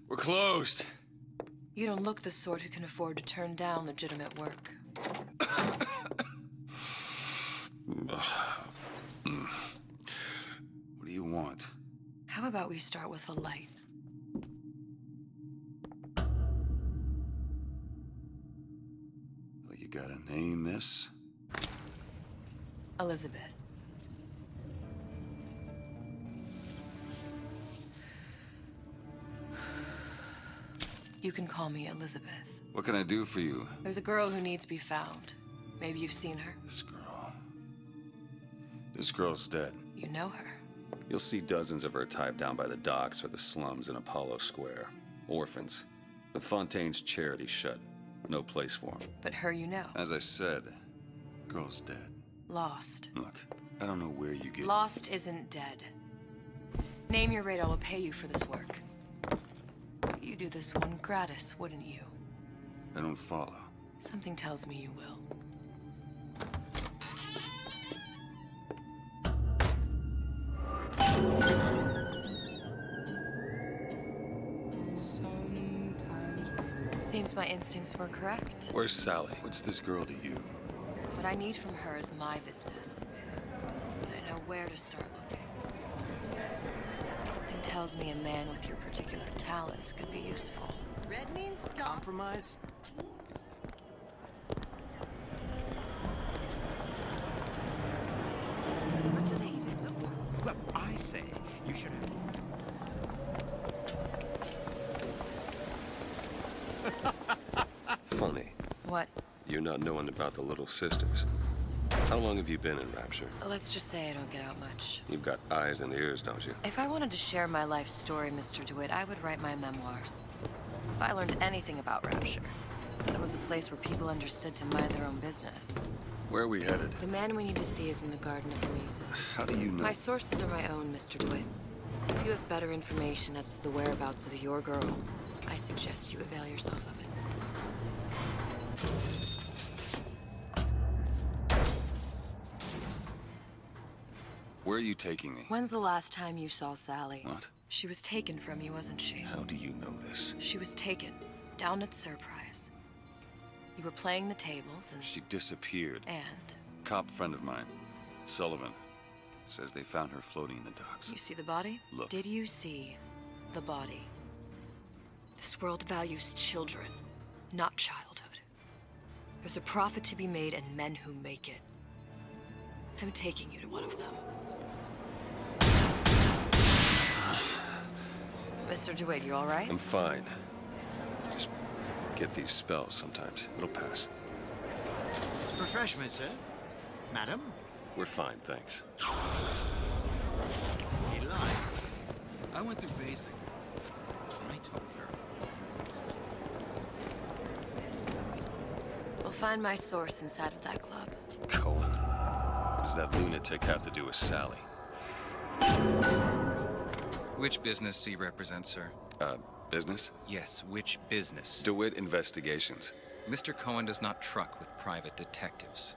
We're closed. You don't look the sort who can afford to turn down legitimate work. What do you want? How about we start with a light? Well, you got a name, miss? Elizabeth. You can call me Elizabeth. What can I do for you? There's a girl who needs to be found. Maybe you've seen her. This girl's dead. You know her. You'll see dozens of her tied down by the docks or the slums in Apollo Square. Orphans. With Fontaine's charity shut. No place for them. But her you know. As I said, girl's dead. Lost. Look, I don't know where you get... Lost isn't dead. Name your rate, I will pay you for this work. You do this one gratis, wouldn't you? I don't follow. Something tells me you will. Seems my instincts were correct. Where's Sally? What's this girl to you? What I need from her is my business. But I know where to start looking. Something tells me a man with your particular talents could be useful. Red means stop. Compromise? What do they even look like? Look, I say you should have... Funny. What? You're not knowing about the Little Sisters. How long have you been in Rapture? Let's just say I don't get out much. You've got eyes and ears, don't you? If I wanted to share my life story, Mr. DeWitt, I would write my memoirs. If I learned anything about Rapture, then it was a place where people understood to mind their own business. Where are we headed? The man we need to see is in the Garden of the Muses. How do you know? My sources are my own, Mr. DeWitt. If you have better information as to the whereabouts of your girl, I suggest you avail yourself of it. Where are you taking me? When's the last time you saw Sally? What? She was taken from you, wasn't she? How do you know this? She was taken, down at Surprise. You were playing the tables and... She disappeared. And? Cop friend of mine, Sullivan, says they found her floating in the docks. You see the body? Look. Did you see the body? This world values children, not childhood. There's a profit to be made and men who make it. I'm taking you to one of them. Mr. DeWitt, you all right? I'm fine. Just get these spells sometimes. It'll pass. Refreshment, sir? Madam? We're fine, thanks. He lied. I went through basic. I told her. We'll find my source inside of that club. Cohen. What does that lunatic have to do with Sally? Which business do you represent, sir? Business? Yes, which business? DeWitt Investigations. Mr. Cohen does not truck with private detectives.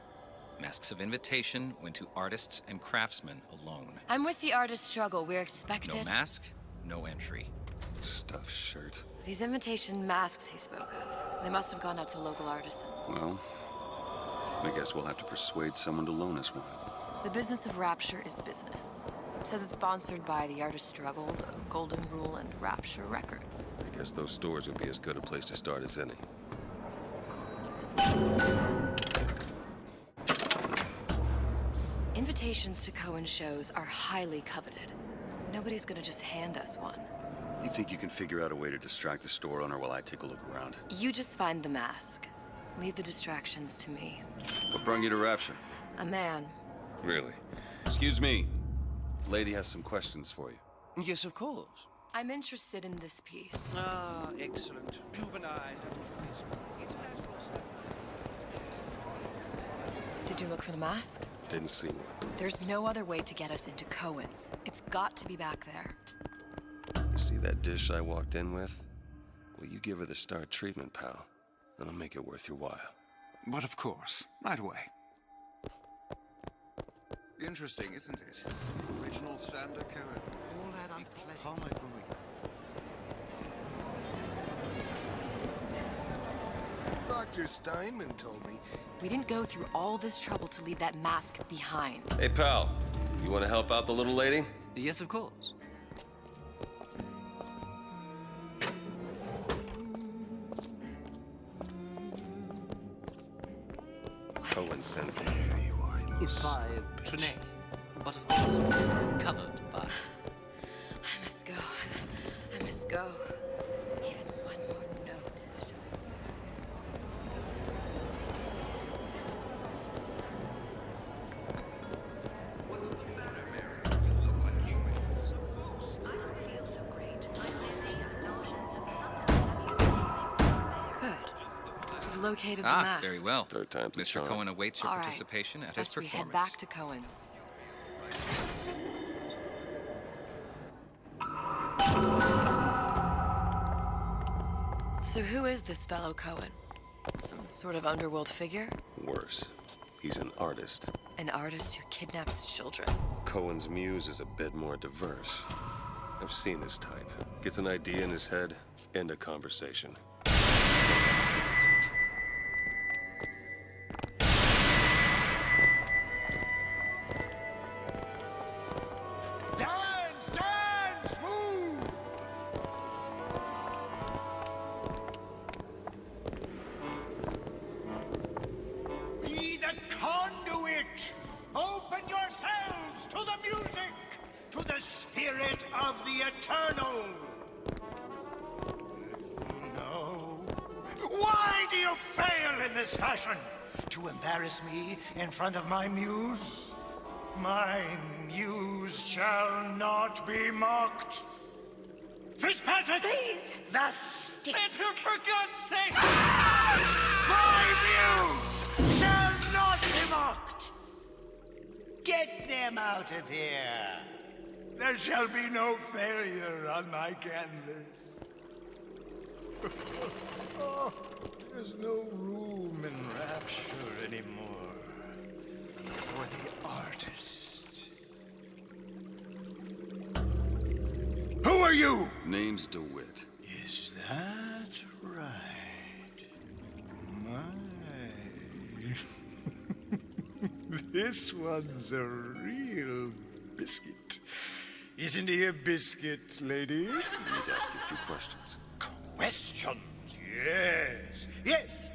Masks of Invitation went to artists and craftsmen alone. I'm with the artist struggle. We're expected... No mask, no entry. Stuffed shirt. These invitation masks he spoke of, they must have gone out to local artisans. Well, I guess we'll have to persuade someone to loan us one. The business of Rapture is business. It says it's sponsored by the Artist Struggle, the Golden Rule, and Rapture Records. I guess those stores would be as good a place to start as any. Invitations to Cohen shows are highly coveted. Nobody's gonna just hand us one. You think you can figure out a way to distract the store owner while I take a look around? You just find the mask. Leave the distractions to me. What brought you to Rapture? A man. Really? Excuse me. Lady has some questions for you. Yes, of course. I'm interested in this piece. Ah, excellent. You and I have international stuff. Did you look for the mask? Didn't see one. There's no other way to get us into Cohen's. It's got to be back there. You see that dish I walked in with? Well, you give her the star treatment, pal. That'll make it worth your while. But of course, right away. Interesting, isn't it? Original Sander Cohen. All that unpleasant. Dr. Steinman told me. We didn't go through all this trouble to leave that mask behind. Hey, pal. You want to help out the little lady? Yes, of course. Cohen sends me. If I Trinae, but of course, covered by. I must go. I must go. Even one more note. What's the matter, Mary? You look unhuman. I don't feel so great. I'm dizzy, I'm nauseous, and sometimes Good. We've located the mask. Very well. Third time's the Mr. charm. Cohen awaits your All right. participation It's at his best we performance. head back to Cohen's. So who is this fellow Cohen? Some sort of underworld figure? Worse. He's an artist. An artist who kidnaps children. Cohen's muse is a bit more diverse. I've seen this type. Gets an idea in his head, end a conversation. Dance! Dance! Move! Be the conduit! Open yourselves to the music! To the spirit of the eternal! No. Why do you fail in this fashion? To embarrass me in front of my muse? My muse shall not be mocked. Fitzpatrick! Please! The stick! For God's sake! My muse shall not be mocked! Get them out of here! There shall be no failure on my canvas. Oh, there's no room in rapture anymore for the artist. Who are you? Name's DeWitt. Is that right? My. This one's a real biscuit. Isn't he a biscuit, lady? I need to ask you a few questions. Questions, yes. Yes.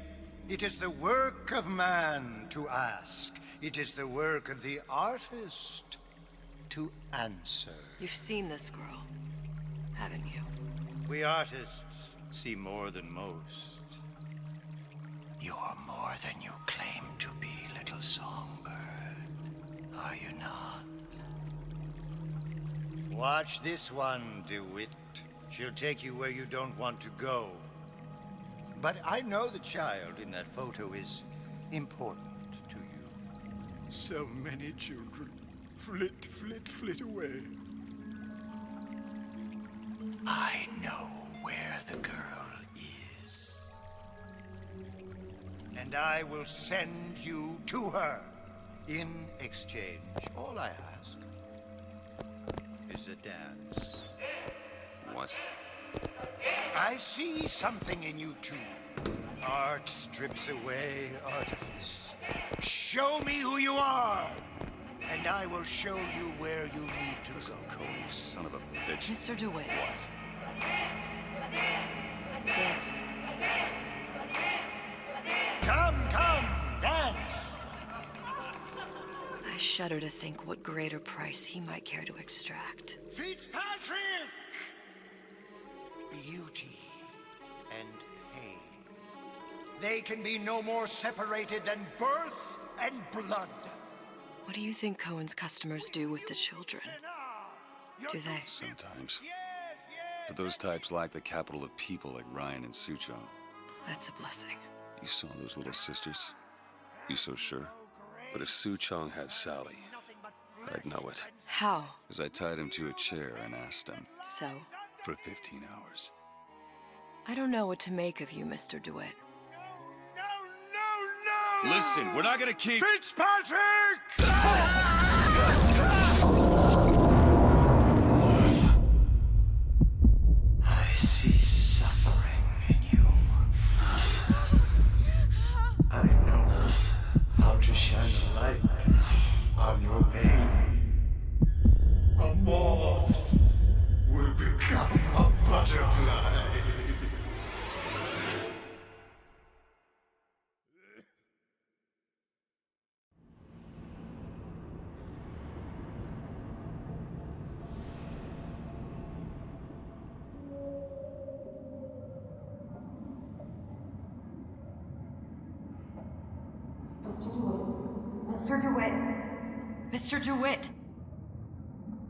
It is the work of man to ask. It is the work of the artist to answer. You've seen this girl, haven't you? We artists see more than most. You're more than you claim to be, little songbird. Are you not? Watch this one, DeWitt. She'll take you where you don't want to go. But I know the child in that photo is important to you. So many children flit, flit, flit away. I know where the girl is. And I will send you to her. In exchange, all I ask is a dance. What? I see something in you two. Art strips away artifice. Show me who you are, and I will show you where you need to go. Cohen, son of a bitch. Mr. DeWitt, What? dance with me. Come, come, dance! I shudder to think what greater price he might care to extract. Fitzpatrick! Beauty and pain. They can be no more separated than birth and blood. What do you think Cohen's customers do with the children? Do they? Sometimes. But those types lack the capital of people like Ryan and Suchong. That's a blessing. You saw those little sisters? You so sure? But if Suchong had Sally, I'd know it. How? As I tied him to a chair and asked him So? for 15 hours. I don't know what to make of you, Mr. DeWitt. No, no, Listen, we're not gonna keep... Fitzpatrick! I see suffering in you. I know how to shine a light on your pain. A moth will become a butterfly. Mr. DeWitt! Mr. DeWitt!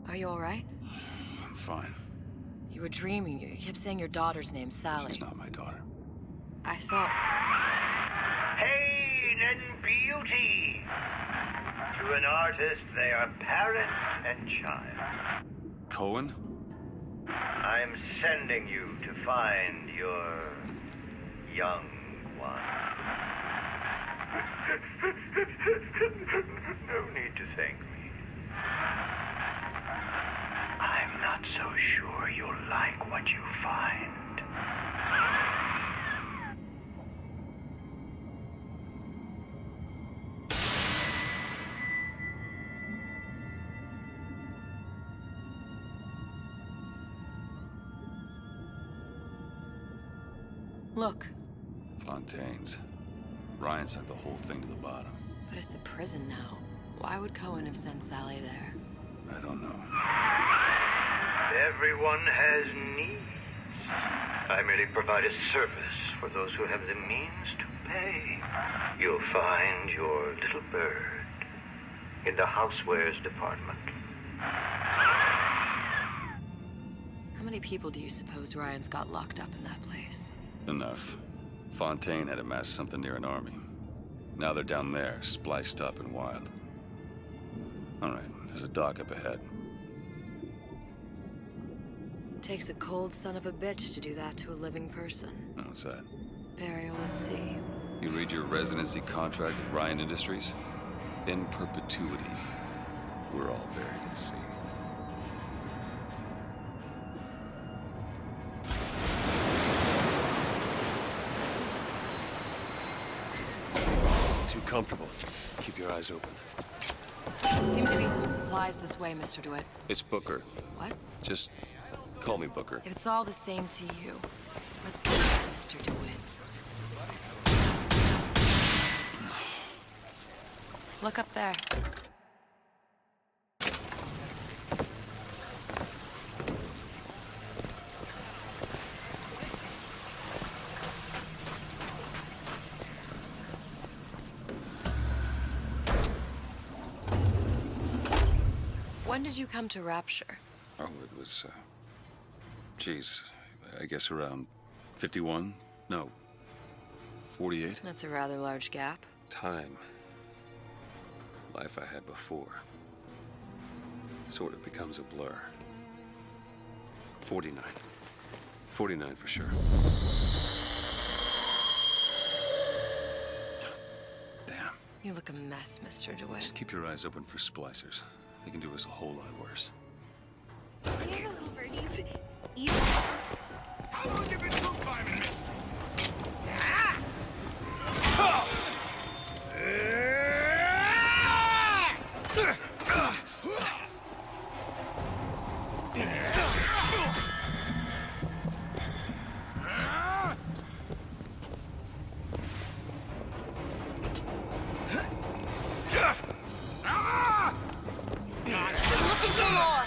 Are you alright? I'm fine. You were dreaming. You kept saying your daughter's name, Sally. She's not my daughter. I thought... Pain and beauty. To an artist, they are parent and child. Cohen? I'm sending you to find your young one. No need to thank me. I'm not so sure you'll like what you find. Look, Fontaine's. Ryan sent the whole thing to the bottom. but it's a prison now. Why would Cohen have sent Sally there? I don't know. Everyone has needs. I merely provide a service for those who have the means to pay. You'll find your little bird in the housewares department. How many people do you suppose Ryan's got locked up in that place? Enough. Fontaine had amassed something near an army. Now they're down there, spliced up and wild. All right, there's a dock up ahead. Takes a cold son of a bitch to do that to a living person. Oh, what's that? Burial at sea. You read your residency contract at Ryan Industries? In perpetuity, we're all buried at sea. Too comfortable. Keep your eyes open. Seem to be some supplies this way, Mr. DeWitt. It's Booker. What? Just call me Booker. If it's all the same to you, let's leave it, Mr. DeWitt. Look up there. When did you come to Rapture? Oh, it was, geez, I guess around 51? No, 48? That's a rather large gap. Time. Life I had before. Sort of becomes a blur. 49. 49 for sure. Damn. You look a mess, Mr. DeWitt. Just keep your eyes open for splicers. They can do us a whole lot worse. Here, little birdies. How long have you been through climbing me? Looking for more!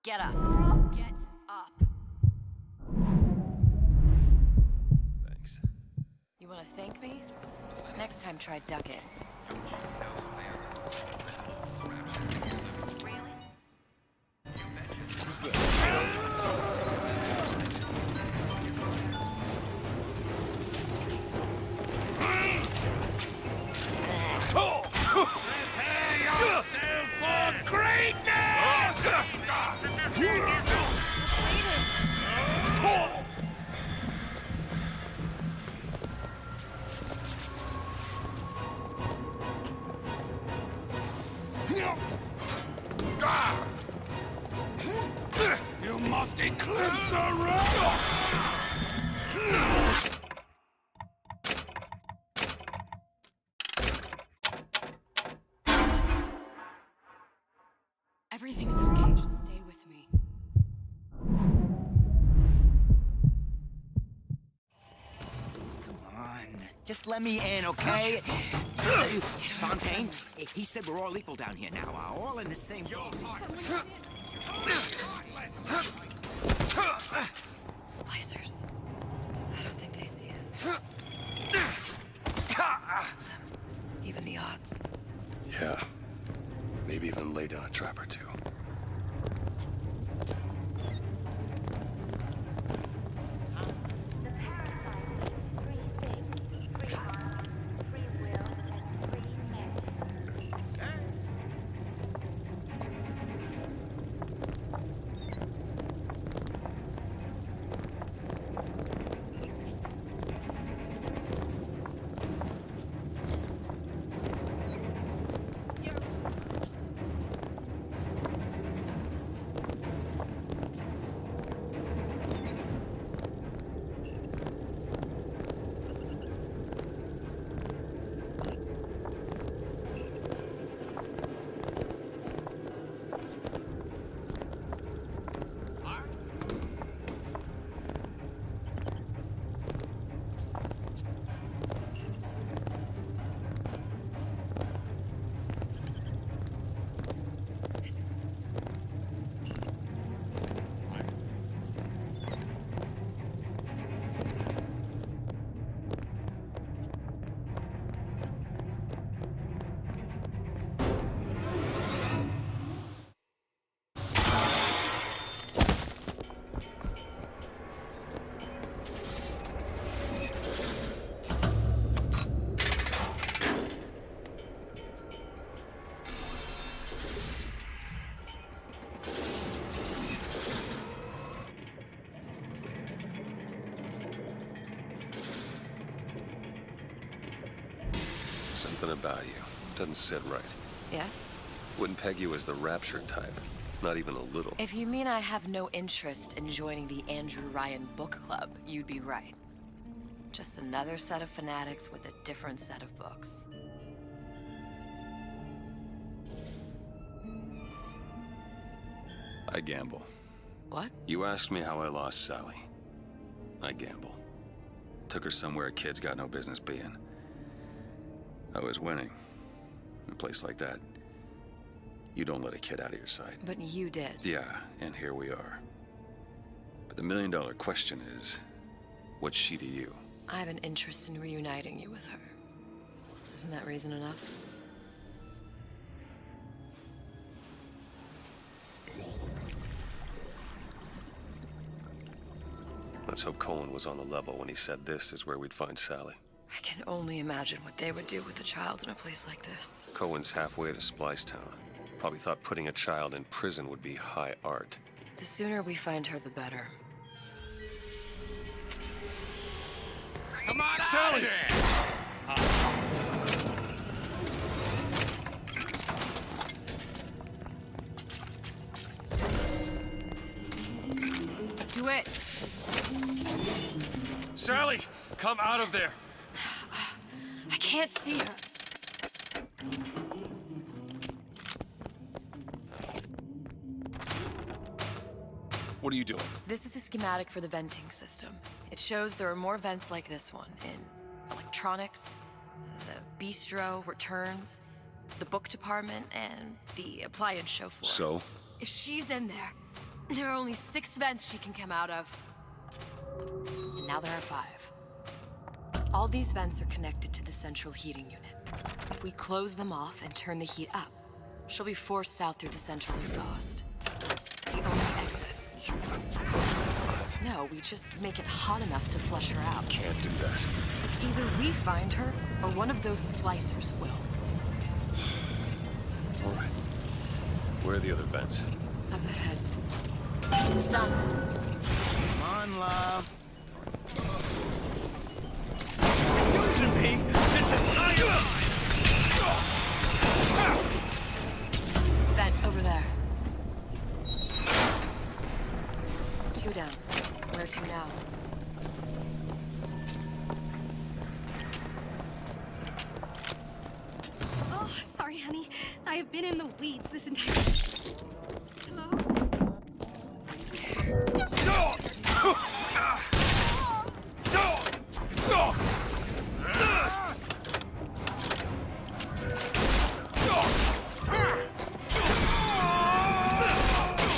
Get up. Get up. Thanks. You want to thank me? Next time, try ducking. Prepare yourself for greatness! must eclipse the rest! Everything's okay, just stay with me. Come on. Just let me in, okay? Fontaine, he said we're all equal down here now. All in the same boat. Splicers. I don't think they see it. Even the odds. Yeah. Maybe even lay down a trap or two. The parasite needs three things: free mind, free will, and free men. Something about you doesn't sit right. Yes? Wouldn't peg you as the rapture type. Not even a little. If you mean I have no interest in joining the Andrew Ryan book club, you'd be right. Just another set of fanatics with a different set of books. I gamble. What? You asked me how I lost Sally. I gamble. Took her somewhere kids got no business being. I was winning. In a place like that, you don't let a kid out of your sight. But you did. Yeah, and here we are. But the million-dollar question is, what's she to you? I have an interest in reuniting you with her. Isn't that reason enough? Let's hope Cohen was on the level when he said this is where we'd find Sally. I can only imagine what they would do with a child in a place like this. Cohen's halfway to Splicetown. Probably thought putting a child in prison would be high art. The sooner we find her, the better. Come on, Sally! Do it! Sally, come out of there. I can't see her. What are you doing? This is a schematic for the venting system. It shows there are more vents like this one in electronics, the bistro, returns, the book department, and the appliance show floor. So? If she's in there are only 6 vents she can come out of. And now there are 5. All these vents are connected to the central heating unit. If we close them off and turn the heat up, she'll be forced out through the central exhaust. The only exit. No, we just make it hot enough to flush her out. Can't do that. Either we find her, or one of those splicers will. All right. Where are the other vents? Up ahead. It's done. Come on, love. Using me this entire Vent over there. two down. Where to now? Oh, sorry, honey. I have been in the weeds this entire... Hello?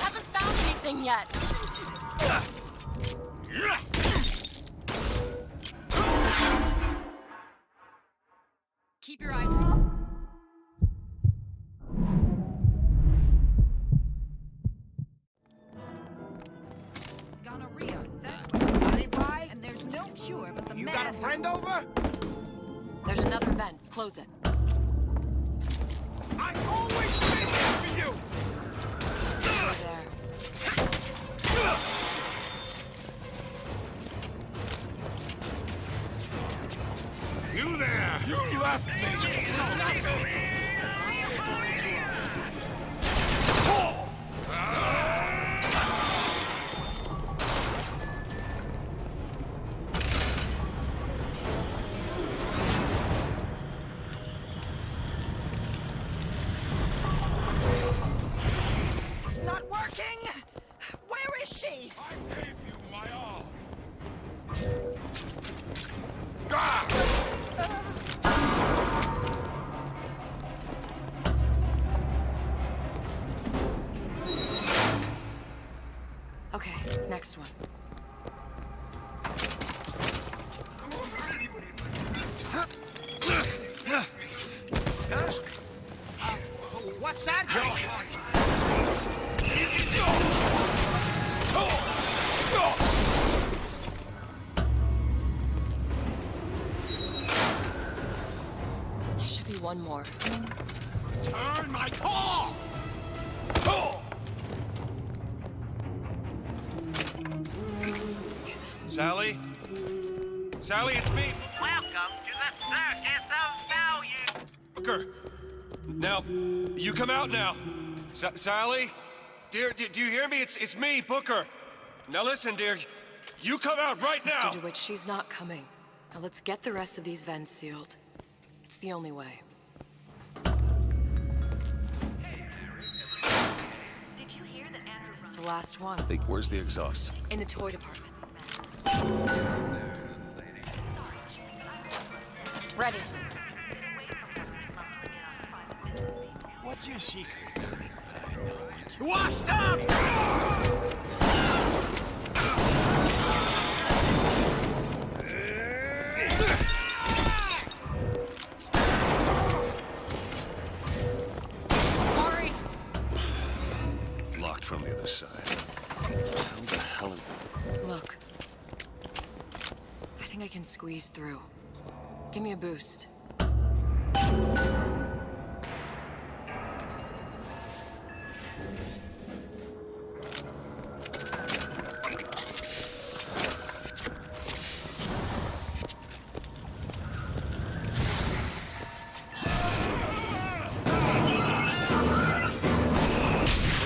Haven't found anything yet. Keep your eyes open. Gonorrhea, that's what you got it by? And there's no cure, but the You man got a friend who's- over? There's another vent. Close it. I've always been here for you! Over there. You there! You left me! So It's not working! Where is she? I gave you my all! Ah! Okay, next one. What's that? There should be one more. Turn my call! Sally? Sally, it's me! Welcome to the Circus of Value. Booker! Now, you come out now. Sally? Dear, do you hear me? It's me, Booker. Now listen, dear. You come out right now! Mr. DeWitt, she's not coming. Now let's get the rest of these vents sealed. It's the only way. Did you hear that Andrew It's the last one. Where's the exhaust? In the toy department. Ready. What's your secret? Washed up! Sorry. Locked from the other side. How the hell? Look. I think I can squeeze through. Give me a boost.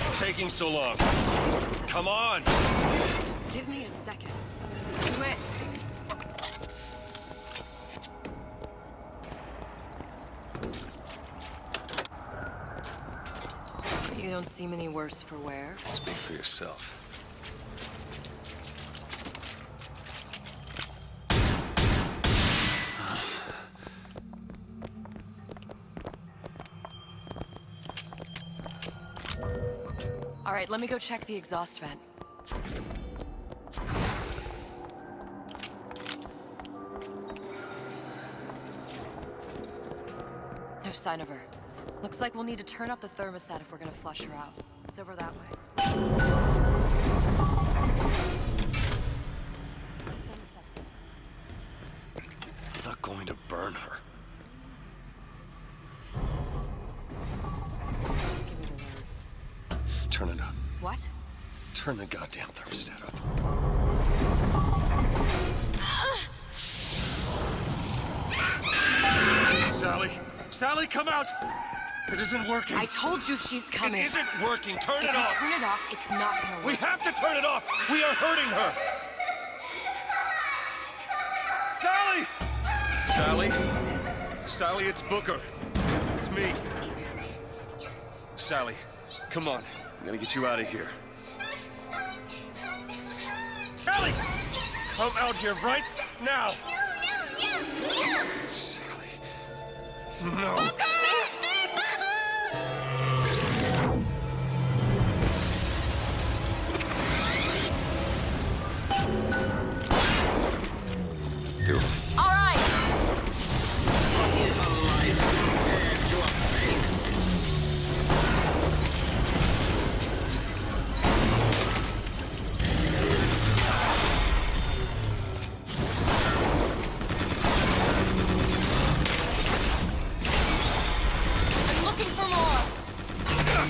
What's taking so long? Come on! Just give me a second. Do it. You don't seem any worse for wear. Speak for yourself. All right, let me go check the exhaust vent. No sign of her. Looks like we'll need to turn up the thermostat if we're gonna flush her out. It's over that way. I'm not going to burn her. Just give me the word. Turn it up. What? Turn the goddamn thermostat up. Sally! Sally, come out! It isn't working. I told you she's coming. It isn't working. Turn If it you off. turn it off, it's not gonna work. We have to turn it off. We are hurting her. Sally! Sally? Sally, it's Booker. It's me. Sally, come on. I'm gonna get you out of here. Sally! Come out here right now! Sally. No. Booker! Mr. Bubbles! Do it. All right. What is a life compared to a fate? I'm looking for more.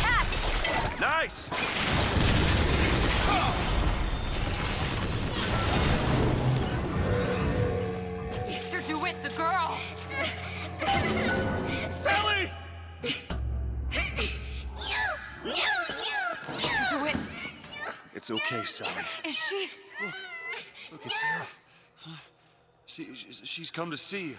Catch! Nice! Mr. DeWitt, the girl. Sally! Mr. DeWitt, It's okay, Sally. is she? Look, it's Sarah. She's come to see you.